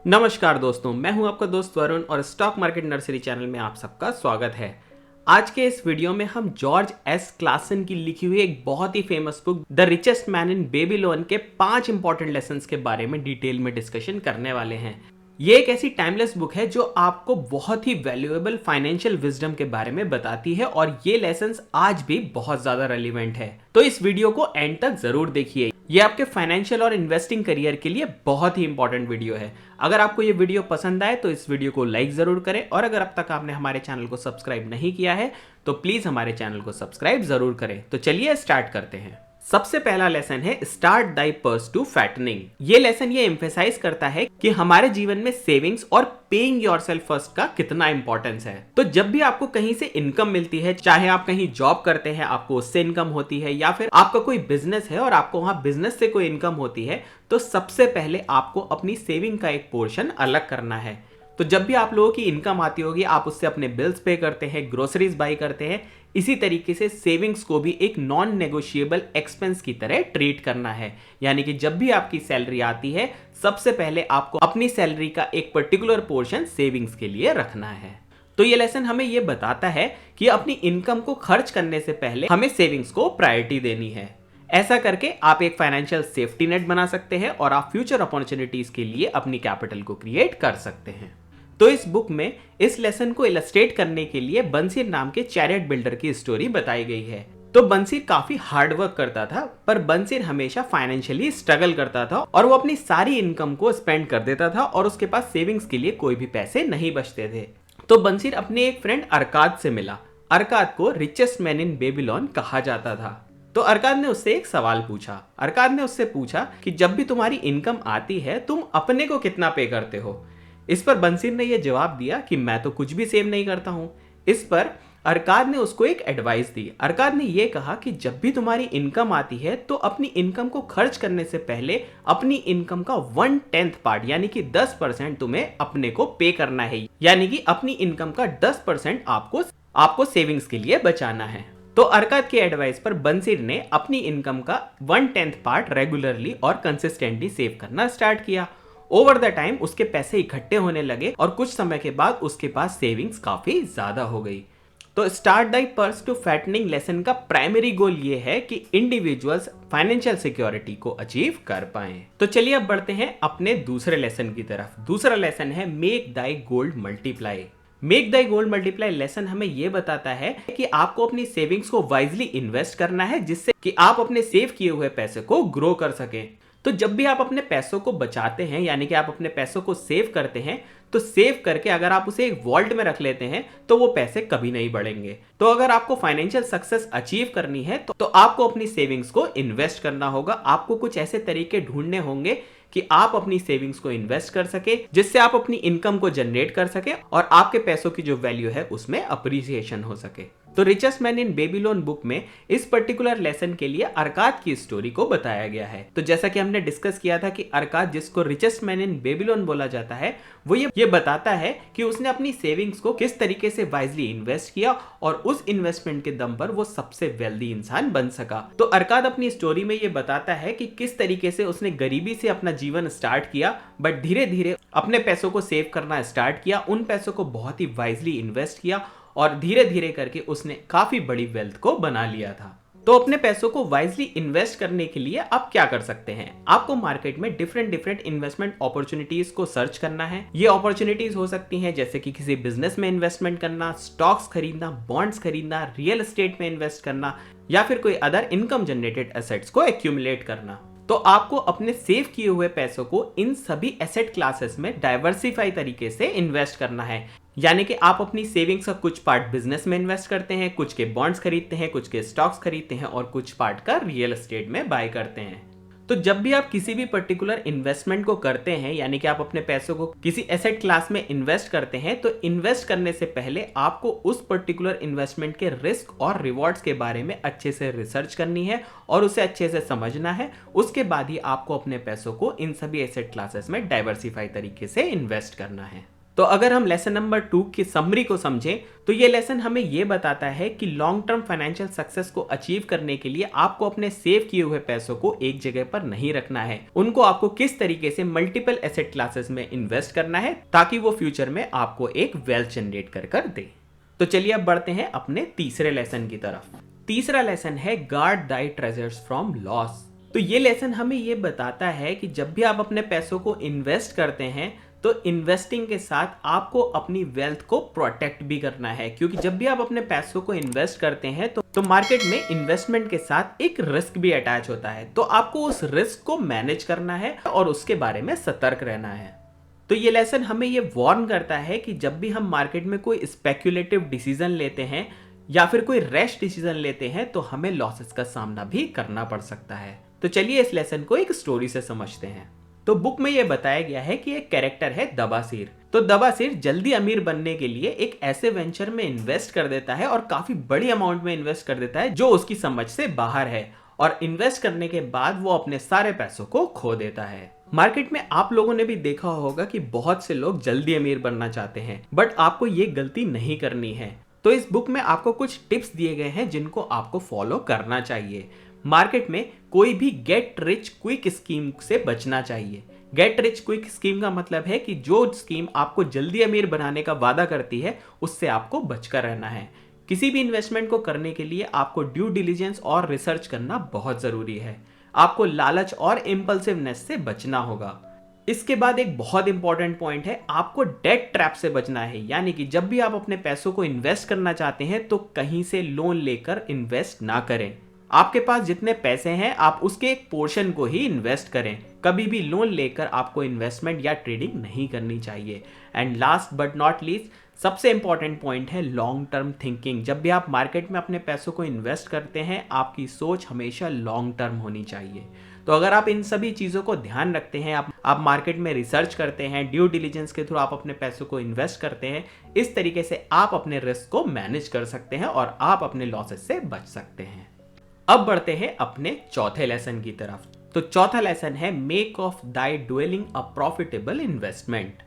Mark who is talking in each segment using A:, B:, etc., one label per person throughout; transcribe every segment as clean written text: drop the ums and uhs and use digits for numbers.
A: नमस्कार दोस्तों, मैं हूं आपका दोस्त वरुण और स्टॉक मार्केट नर्सरी चैनल में आप सबका स्वागत है। आज के इस वीडियो में हम जॉर्ज एस क्लासन की लिखी हुई एक बहुत ही famous book the richest man in Babylon के 5 इंपॉर्टेंट लेसन्स के बारे में डिटेल में डिस्कशन करने वाले हैं। ये एक ऐसी टाइमलेस बुक है जो आपको बहुत ही वैल्यूएबल फाइनेंशियल विजडम के बारे में बताती है और ये लेसन्स आज भी बहुत ज्यादा रेलिवेंट है। तो इस वीडियो को एंड तक जरूर देखिए। ये आपके फाइनेंशियल और इन्वेस्टिंग करियर के लिए बहुत ही इंपॉर्टेंट वीडियो है। अगर आपको ये वीडियो पसंद आए तो इस वीडियो को लाइक जरूर करें और अगर अब तक आपने हमारे चैनल को सब्सक्राइब नहीं किया है तो प्लीज हमारे चैनल को सब्सक्राइब जरूर करें। तो चलिए स्टार्ट करते हैं। सबसे पहला लेसन है start thy purse to fattening. ये लेसन ये एम्फेसाइज करता है कि हमारे जीवन में सेविंग्स और पेइंग योरसेल्फ फर्स्ट का कितना इंपॉर्टेंस है। तो जब भी आपको कहीं से इनकम मिलती है, चाहे आप कहीं जॉब करते हैं आपको उससे इनकम होती है या फिर आपका कोई बिजनेस है और आपको वहां बिजनेस से कोई इनकम होती है, तो सबसे पहले आपको अपनी सेविंग का एक पोर्शन अलग करना है। तो जब भी आप लोगों की इनकम आती होगी आप उससे अपने बिल्स पे करते हैं, ग्रोसरीज बाई करते हैं। इसी तरीके से सेविंग्स को भी एक नॉन नेगोशिएबल एक्सपेंस की तरह ट्रीट करना है। यानी कि जब भी आपकी सैलरी आती है सबसे पहले आपको अपनी सैलरी का एक पर्टिकुलर पोर्शन सेविंग्स के लिए रखना है। तो ये लेसन हमें ये बताता है कि अपनी इनकम को खर्च करने से पहले हमें सेविंग्स को प्रायोरिटी देनी है। ऐसा करके आप एक फाइनेंशियल सेफ्टी नेट बना सकते हैं और आप फ्यूचर अपॉर्चुनिटीज के लिए अपनी कैपिटल को क्रिएट कर सकते हैं। तो इस बुक में इस लेसन को इलस्ट्रेट करने के लिए बंसीर नाम के चैरियट बिल्डर की स्टोरी बताई गई है। तो बंसीर काफी हार्ड वर्क करता था, पर बंसीर हमेशा फाइनेंशियली स्ट्रगल करता था और वो अपनी सारी इनकम को स्पेंड कर देता था और उसके पास सेविंग्स के लिए कोई भी पैसे नहीं बचते थे। तो बंसीर अपने एक फ्रेंड अरकाद से मिला। अरकाद को रिचेस्ट मैन इन बेबीलोन कहा जाता था। तो अरकाद ने उससे एक सवाल पूछा। अरकाद ने उससे पूछा कि जब भी तुम्हारी इनकम आती है तुम अपने को कितना पे करते हो। इस पर बंसीर ने यह जवाब दिया कि मैं तो कुछ भी सेव नहीं करता हूं। इस पर अरकाद ने उसको एक एडवाइस दी। अरकाद ने यह कहा कि जब भी तुम्हारी इनकम आती है तो अपनी इनकम को खर्च करने से पहले अपनी इनकम का 1/10 पार्ट यानी कि 10% तुम्हें अपने को पे करना है। यानी कि अपनी इनकम का 10% आपको सेविंग्स के लिए बचाना है। तो अरकाद के एडवाइस पर बंसीर ने अपनी इनकम का 1/10 पार्ट रेगुलरली और कंसिस्टेंटली सेव करना स्टार्ट किया। ओवर द टाइम उसके पैसे इकट्ठे होने लगे और कुछ समय के बाद उसके पास सेविंग्स काफी ज्यादा हो गई। तो start thy purse to fattening lesson का प्राइमरी गोल ये है कि इंडिविजुअल्स फाइनेंशियल सिक्योरिटी को अचीव कर पाएं। तो चलिए अब बढ़ते हैं अपने दूसरे लेसन की तरफ। दूसरा लेसन है मेक दाई गोल्ड मल्टीप्लाई। मेक दाई गोल्ड मल्टीप्लाई लेसन हमें यह बताता है कि आपको अपनी सेविंग्स को वाइजली इन्वेस्ट करना है जिससे कि आप अपने सेव किए हुए पैसे को ग्रो कर सकें। तो जब भी आप अपने पैसों को बचाते हैं यानी कि आप अपने पैसों को सेव करते हैं तो सेव करके अगर आप उसे एक वॉल्ट में रख लेते हैं तो वो पैसे कभी नहीं बढ़ेंगे। तो अगर आपको फाइनेंशियल सक्सेस अचीव करनी है तो आपको अपनी सेविंग्स को इन्वेस्ट करना होगा। आपको कुछ ऐसे तरीके ढूंढने होंगे कि आप अपनी सेविंग्स को इन्वेस्ट कर सके जिससे आप अपनी इनकम को जनरेट कर सके और आपके पैसों की जो वैल्यू है उसमें अप्रिसिएशन हो सके। तो richest man in Babylon book में इस पर्टिकुलर लेसन के लिए अरकाद की स्टोरी को बताया गया है। तो जैसा कि हमने डिस्कस किया था कि अरकाद जिसको रिचेस्ट मैन इन बेबीलोन बोला जाता है वो ये बताता है कि उसने अपनी सेविंग्स को किस तरीके से वाइजली इन्वेस्ट किया और उस इन्वेस्टमेंट के दम पर वो सबसे वेल्दी इंसान बन सका। तो अरकाद अपनी स्टोरी में ये बताता है कि किस तरीके से उसने गरीबी से अपना जीवन स्टार्ट किया बट धीरे धीरे अपने पैसों को सेव करना स्टार्ट किया, उन पैसों को बहुत ही वाइजली इन्वेस्ट किया और धीरे धीरे करके उसने काफी बड़ी वेल्थ को बना लिया था। तो अपने पैसों को वाइजली इन्वेस्ट करने के लिए आप क्या कर सकते हैं? आपको मार्केट में डिफरेंट इन्वेस्टमेंट अपॉर्चुनिटीज को सर्च करना है। ये अपॉर्चुनिटीज हो सकती हैं जैसे कि किसी बिजनेस में इन्वेस्टमेंट करना, स्टॉक्स खरीदना, बॉन्ड्स खरीदना, रियल एस्टेट में इन्वेस्ट करना या फिर कोई अदर इनकम जनरेटेड एसेट्स को एक्यूमुलेट करना। तो आपको अपने सेव किए हुए पैसों को इन सभी एसेट क्लासेस में डाइवर्सिफाई तरीके से इन्वेस्ट करना है। यानी कि आप अपनी सेविंग्स का कुछ पार्ट बिजनेस में इन्वेस्ट करते हैं, कुछ के बॉन्ड्स खरीदते हैं, कुछ के स्टॉक्स खरीदते हैं और कुछ पार्ट का रियल एस्टेट में बाय करते हैं। तो जब भी आप किसी भी पर्टिकुलर इन्वेस्टमेंट को करते हैं यानी कि आप अपने पैसों को किसी एसेट क्लास में इन्वेस्ट करते हैं तो इन्वेस्ट करने से पहले आपको उस पर्टिकुलर इन्वेस्टमेंट के रिस्क और रिवॉर्ड्स के बारे में अच्छे से रिसर्च करनी है और उसे अच्छे से समझना है। उसके बाद ही आपको अपने पैसों को इन सभी एसेट क्लासेस में डाइवर्सिफाई तरीके से इन्वेस्ट करना है। तो अगर हम लेसन नंबर 2 की समरी को समझें तो ये लेसन हमें ये बताता है कि लॉन्ग टर्म फाइनेंशियल सक्सेस को अचीव करने के लिए आपको अपने सेव किए हुए पैसों को एक जगह पर नहीं रखना है, उनको आपको किस तरीके से मल्टीपल एसेट क्लासेस में इन्वेस्ट करना है ताकि वो फ्यूचर में आपको एक वेल्थ जनरेट कर दे। तो चलिए अब बढ़ते हैं अपने तीसरे लेसन की तरफ। तीसरा लेसन है guard Dai treasures from loss. तो ये लेसन हमें ये बताता है कि जब भी आप अपने पैसों को इन्वेस्ट करते हैं तो इन्वेस्टिंग के साथ आपको अपनी वेल्थ को प्रोटेक्ट भी करना है, क्योंकि जब भी आप अपने पैसों को इन्वेस्ट करते हैं तो मार्केट में इन्वेस्टमेंट के साथ एक रिस्क भी अटैच होता है, तो आपको उस रिस्क को मैनेज करना है और उसके बारे में सतर्क रहना है। तो ये लेसन हमें ये वार्न करता है कि जब भी हम मार्केट में कोई स्पेक्युलेटिव डिसीजन लेते हैं या फिर कोई रैश डिसीजन लेते हैं तो हमें लॉसेस का सामना भी करना पड़ सकता है। तो चलिए इस लेसन को एक स्टोरी से समझते हैं। तो बुक में यह बताया गया है कि एक कैरेक्टर है दबासिर। तो दबासिर जल्दी अमीर बनने के लिए एक ऐसे वेंचर में इन्वेस्ट कर देता है और काफी बड़ी अमाउंट में इन्वेस्ट कर देता है जो उसकी समझ से बाहर है, और इन्वेस्ट करने के बाद वो अपने सारे पैसों को खो देता है। मार्केट में आप लोगों ने भी देखा होगा कि बहुत से लोग जल्दी अमीर बनना चाहते हैं, बट आपको ये गलती नहीं करनी है। तो इस बुक में आपको कुछ टिप्स दिए गए हैं जिनको आपको फॉलो करना चाहिए। मार्केट में कोई भी गेट रिच क्विक स्कीम से बचना चाहिए। गेट रिच क्विक स्कीम का मतलब है कि जो स्कीम आपको जल्दी अमीर बनाने का वादा करती है उससे आपको बचकर रहना है। किसी भी इन्वेस्टमेंट को करने के लिए आपको ड्यू डिलिजेंस और रिसर्च करना बहुत जरूरी है। आपको लालच और इम्पल्सिवनेस से बचना होगा। इसके बाद एक बहुत इंपॉर्टेंट पॉइंट है, आपको डेट ट्रैप से बचना है, यानी कि जब भी आप अपने पैसों को इन्वेस्ट करना चाहते हैं तो कहीं से लोन लेकर इन्वेस्ट ना करें। आपके पास जितने पैसे हैं आप उसके एक पोर्शन को ही इन्वेस्ट करें। कभी भी लोन लेकर आपको इन्वेस्टमेंट या ट्रेडिंग नहीं करनी चाहिए। And last but not least, सबसे इंपॉर्टेंट पॉइंट है लॉन्ग टर्म थिंकिंग। जब भी आप मार्केट में अपने पैसों को इन्वेस्ट करते हैं आपकी सोच हमेशा लॉन्ग टर्म होनी चाहिए। तो अगर आप इन सभी चीज़ों को ध्यान रखते हैं, आप मार्केट में रिसर्च करते हैं, ड्यू डिलिजेंस के थ्रू आप अपने पैसों को इन्वेस्ट करते हैं, इस तरीके से आप अपने रिस्क को मैनेज कर सकते हैं और आप अपने लॉसेस से बच सकते हैं। अब बढ़ते हैं अपने चौथे लेसन की तरफ। तो चौथा लेसन है make of thy dwelling a profitable investment.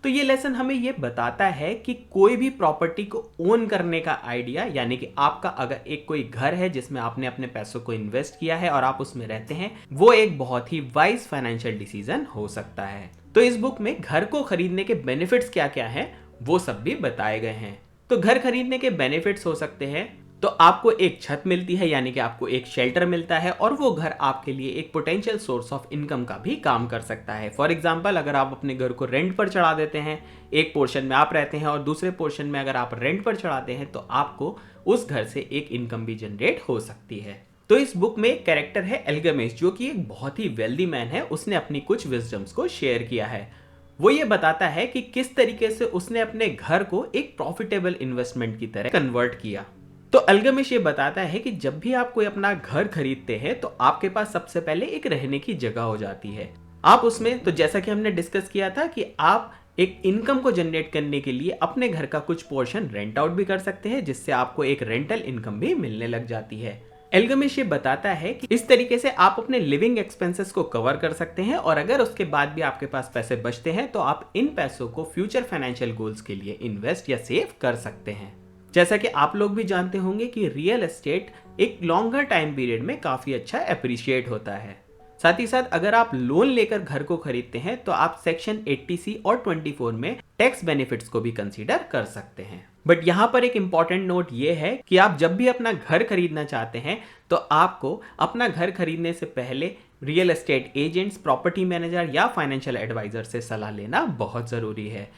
A: तो ये लेसन हमें ये बताता है कि कोई भी प्रॉपर्टी को ओन करने का आइडिया, यानी कि आपका अगर एक कोई घर है जिसमें आपने अपने पैसों को इन्वेस्ट किया है और आप उसमें रहते हैं, वो एक बहुत ही वाइज फाइनेंशियल डिसीजन हो सकता है। तो इस बुक में घर को खरीदने के बेनिफिट्स क्या क्या हैं वो सब भी बताए गए हैं। तो घर खरीदने के बेनिफिट्स हो सकते हैं, तो आपको एक छत मिलती है, यानी कि आपको एक शेल्टर मिलता है, और वो घर आपके लिए एक पोटेंशियल सोर्स ऑफ इनकम का भी काम कर सकता है। फॉर एग्जांपल, अगर आप अपने घर को रेंट पर चढ़ा देते हैं, एक पोर्शन में आप रहते हैं और दूसरे पोर्शन में अगर आप रेंट पर चढ़ाते हैं, तो आपको उस घर से एक इनकम भी जनरेट हो सकती है। तो इस बुक में एक कैरेक्टर है एल्गमेश, जो कि एक बहुत ही वेल्दी मैन है। उसने अपनी कुछ विजडम्स को शेयर किया है। वो ये बताता है कि किस तरीके से उसने अपने घर को एक प्रॉफिटेबल इन्वेस्टमेंट की तरह कन्वर्ट किया। तो अल्गमिश ये बताता है कि जब भी आप कोई अपना घर खरीदते हैं तो आपके पास सबसे पहले एक रहने की जगह हो जाती है। आप उसमें, तो जैसा कि हमने डिस्कस किया था कि आप एक इनकम को जनरेट करने के लिए अपने घर का कुछ पोर्शन रेंट आउट भी कर सकते हैं, जिससे आपको एक रेंटल इनकम भी मिलने लग जाती है। एल्गमिश ये बताता है कि इस तरीके से आप अपने लिविंग एक्सपेंसेस को कवर कर सकते हैं, और अगर उसके बाद भी आपके पास पैसे बचते हैं तो आप इन पैसों को फ्यूचर फाइनेंशियल गोल्स के लिए इन्वेस्ट या सेव कर सकते हैं। जैसा कि आप लोग भी जानते होंगे कि रियल एस्टेट एक लॉन्गर टाइम पीरियड में काफी अच्छा अप्रिशिएट होता है। साथ ही साथ अगर आप लोन लेकर घर को खरीदते हैं तो आप सेक्शन 80C और 24 में टैक्स बेनिफिट्स को भी कंसीडर कर सकते हैं। बट यहाँ पर एक इंपॉर्टेंट नोट ये है कि आप जब भी अपना घर खरीदना चाहते हैं तो आपको अपना घर खरीदने से पहले real estate agents, property manager या फाइनेंशियल एडवाइजर से सलाह लेना बहुत जरूरी है।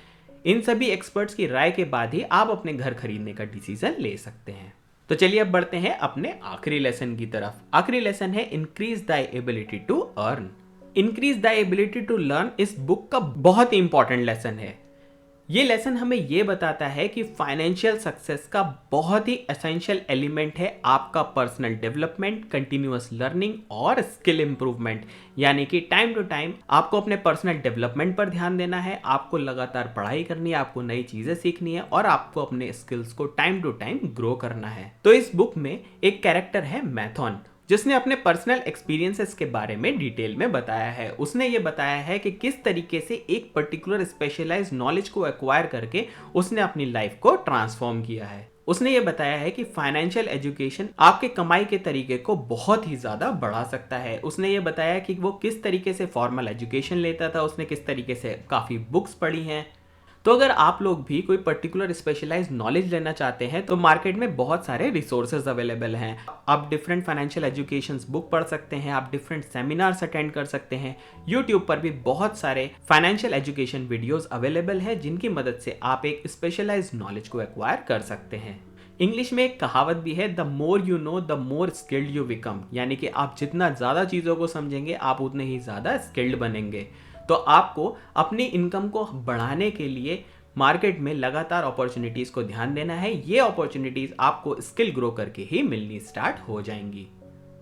A: इन सभी एक्सपर्ट्स की राय के बाद ही आप अपने घर खरीदने का डिसीजन ले सकते हैं। तो चलिए अब बढ़ते हैं अपने आखिरी लेसन की तरफ। आखिरी लेसन है increase the ability to earn. Increase the ability to learn इस बुक का बहुत ही इंपॉर्टेंट लेसन है। ये लेसन हमें ये बताता है कि फाइनेंशियल सक्सेस का बहुत ही एसेंशियल एलिमेंट है आपका पर्सनल डेवलपमेंट, कंटिन्यूअस लर्निंग और स्किल इंप्रूवमेंट। यानी कि टाइम टू टाइम आपको अपने पर्सनल डेवलपमेंट पर ध्यान देना है, आपको लगातार पढ़ाई करनी है, आपको नई चीजें सीखनी है और आपको अपने स्किल्स को टाइम टू टाइम ग्रो करना है। तो इस बुक में एक कैरेक्टर है मैथॉन। जिसने अपने पर्सनल एक्सपीरियंसेस के बारे में डिटेल में बताया है। उसने ये बताया है कि किस तरीके से एक पर्टिकुलर स्पेशलाइज्ड नॉलेज को एक्वायर करके उसने अपनी लाइफ को ट्रांसफॉर्म किया है। उसने ये बताया है कि फाइनेंशियल एजुकेशन आपके कमाई के तरीके को बहुत ही ज़्यादा बढ़ा सकता है। उसने ये बताया कि वो किस तरीके से फॉर्मल एजुकेशन लेता था, उसने किस तरीके से काफ़ी बुक्स पढ़ी हैं। तो अगर आप लोग भी कोई पर्टिकुलर स्पेशलाइज्ड नॉलेज लेना चाहते हैं तो मार्केट में बहुत सारे रिसोर्सेज अवेलेबल हैं। आप डिफरेंट फाइनेंशियल एजुकेशन बुक पढ़ सकते हैं, आप डिफरेंट सेमिनार्स अटेंड कर सकते हैं। यूट्यूब पर भी बहुत सारे फाइनेंशियल एजुकेशन वीडियोस अवेलेबल हैं जिनकी मदद से आप एक स्पेशलाइज्ड नॉलेज को एक्वायर कर सकते हैं। इंग्लिश में एक कहावत भी है, the more you know the more skilled you become, यानी कि आप जितना ज़्यादा चीज़ों को समझेंगे आप उतने ही ज़्यादा स्किल्ड बनेंगे। तो आपको अपनी इनकम को बढ़ाने के लिए मार्केट में लगातार अपॉर्चुनिटीज़ को ध्यान देना है। ये अपॉर्चुनिटीज़ आपको स्किल ग्रो करके ही मिलनी स्टार्ट हो जाएंगी।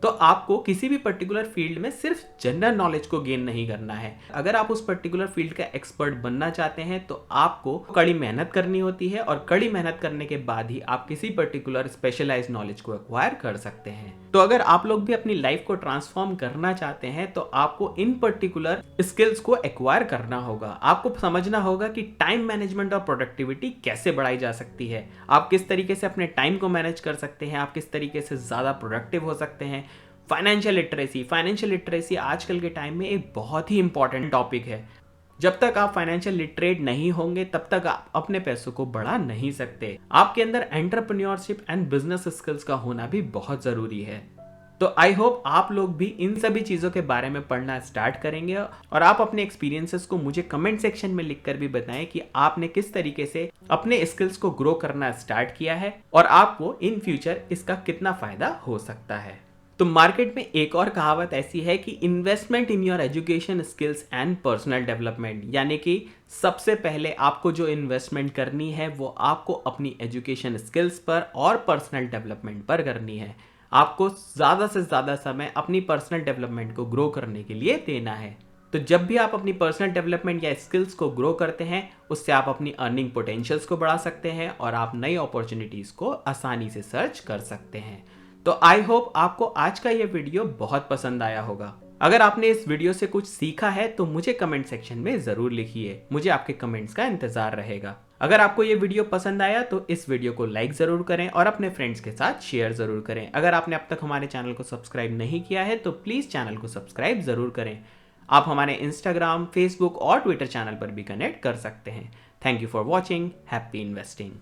A: तो आपको किसी भी पर्टिकुलर फील्ड में सिर्फ जनरल नॉलेज को गेन नहीं करना है। अगर आप उस पर्टिकुलर फील्ड का एक्सपर्ट बनना चाहते हैं तो आपको कड़ी मेहनत करनी होती है, और कड़ी मेहनत करने के बाद ही आप किसी पर्टिकुलर स्पेशलाइज्ड नॉलेज को एक्वायर कर सकते हैं। तो अगर आप लोग भी अपनी लाइफ को ट्रांसफॉर्म करना चाहते हैं तो आपको इन पर्टिकुलर स्किल्स को एक्वायर करना होगा। आपको समझना होगा कि टाइम मैनेजमेंट और प्रोडक्टिविटी कैसे बढ़ाई जा सकती है, आप किस तरीके से अपने टाइम को मैनेज कर सकते हैं, आप किस तरीके से ज़्यादा प्रोडक्टिव हो सकते हैं। फाइनेंशियल लिटरेसी आजकल के टाइम में एक बहुत ही इंपॉर्टेंट टॉपिक है। जब तक आप फाइनेंशियल लिटरेट नहीं होंगे तब तक आप अपने पैसों को बढ़ा नहीं सकते। आपके अंदर एंटरप्रेन्योरशिप एंड बिजनेस स्किल्स का होना भी बहुत जरूरी है। तो आई होप आप लोग भी इन सभी चीज़ों के बारे में पढ़ना स्टार्ट करेंगे, और आप अपने एक्सपीरियंसेस को मुझे कमेंट सेक्शन में लिखकर भी बताएं कि आपने किस तरीके से अपने स्किल्स को ग्रो करना स्टार्ट किया है और आपको इन फ्यूचर इसका कितना फायदा हो सकता है। तो मार्केट में एक और कहावत ऐसी है कि investment in your education skills and personal development, यानी कि सबसे पहले आपको जो इन्वेस्टमेंट करनी है वो आपको अपनी एजुकेशन स्किल्स पर और पर्सनल डेवलपमेंट पर करनी है। आपको ज़्यादा से ज़्यादा समय अपनी पर्सनल डेवलपमेंट को ग्रो करने के लिए देना है। तो जब भी आप अपनी पर्सनल डेवलपमेंट या स्किल्स को ग्रो करते हैं उससे आप अपनी अर्निंग पोटेंशियल्स को बढ़ा सकते हैं और आप नई अपॉर्चुनिटीज़ को आसानी से सर्च कर सकते हैं। तो आई होप आपको आज का ये वीडियो बहुत पसंद आया होगा। अगर आपने इस वीडियो से कुछ सीखा है तो मुझे कमेंट सेक्शन में ज़रूर लिखिए, मुझे आपके कमेंट्स का इंतज़ार रहेगा। अगर आपको ये वीडियो पसंद आया तो इस वीडियो को लाइक ज़रूर करें और अपने फ्रेंड्स के साथ शेयर ज़रूर करें। अगर आपने अब तक हमारे चैनल को सब्सक्राइब नहीं किया है तो प्लीज़ चैनल को सब्सक्राइब ज़रूर करें। आप हमारे इंस्टाग्राम, फेसबुक और ट्विटर चैनल पर भी कनेक्ट कर सकते हैं। Thank you for watching. Happy investing.